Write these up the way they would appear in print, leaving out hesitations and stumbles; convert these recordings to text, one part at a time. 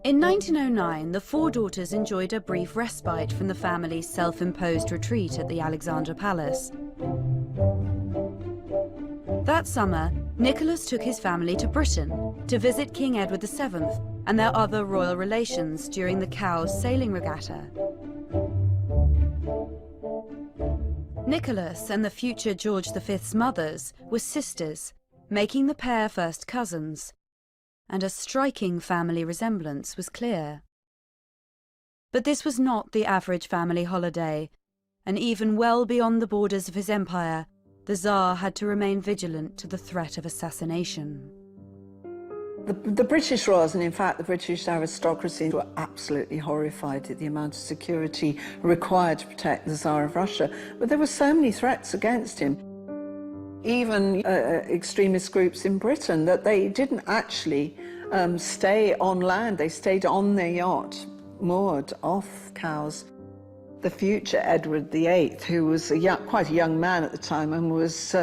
In 1909, the four daughters enjoyed a brief respite from the family's self-imposed retreat at the Alexandra Palace. That summer, Nicholas took his family to Britain to visit King Edward VII and their other royal relations during the Cowes sailing regatta. Nicholas and the future George V's mothers were sisters, making the pair first cousins, and a striking family resemblance was clear. But this was not the average family holiday, and even well beyond the borders of his empire, the Tsar had to remain vigilant to the threat of assassination. The British royals, and in fact the British aristocracy, were absolutely horrified at the amount of security required to protect the Tsar of Russia. But there were so many threats against him, even extremist groups in Britain, that they didn't actually stay on land. They stayed on their yacht, moored off Cowes. The future Edward VIII, who was quite a young man at the time and was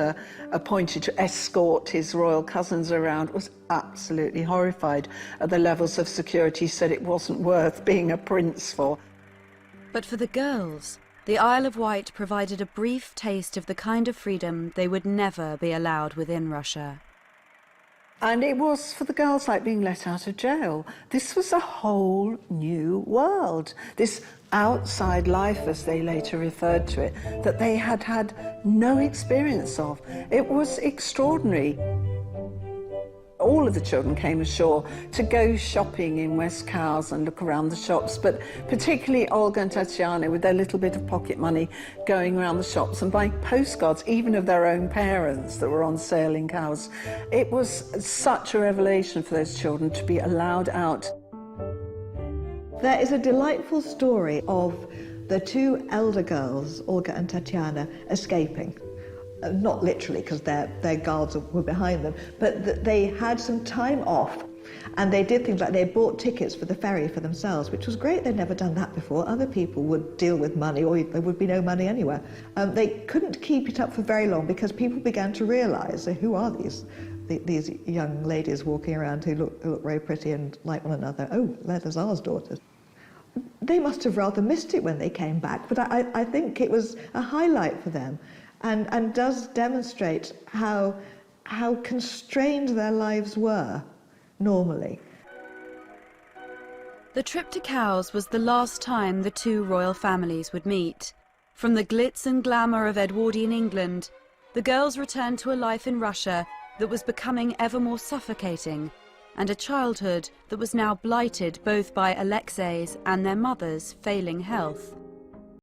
appointed to escort his royal cousins around, was absolutely horrified at the levels of security. He said it wasn't worth being a prince for. But for the girls, the Isle of Wight provided a brief taste of the kind of freedom they would never be allowed within Russia. And it was, for the girls, like being let out of jail. This was a whole new world, this outside life, as they later referred to it, that they had had no experience of. It was extraordinary. All of the children came ashore to go shopping in West Cowes and look around the shops, but particularly Olga and Tatiana, with their little bit of pocket money, going around the shops and buying postcards, even of their own parents, that were on sale in Cowes. It was such a revelation for those children to be allowed out. There is a delightful story of the two elder girls, Olga and Tatiana, escaping. Not literally, because their guards were behind them, but they had some time off, and they did things like they bought tickets for the ferry for themselves, which was great. They'd never done that before. Other people would deal with money, or there would be no money anywhere. They couldn't keep it up for very long because people began to realise, who are these young ladies walking around who look very pretty and like one another? Oh, they're the Tsar's daughters. They must have rather missed it when they came back, but I think it was a highlight for them. And does demonstrate how constrained their lives were, normally. The trip to Cowes was the last time the two royal families would meet. From the glitz and glamour of Edwardian England, the girls returned to a life in Russia that was becoming ever more suffocating, and a childhood that was now blighted both by Alexei's and their mother's failing health.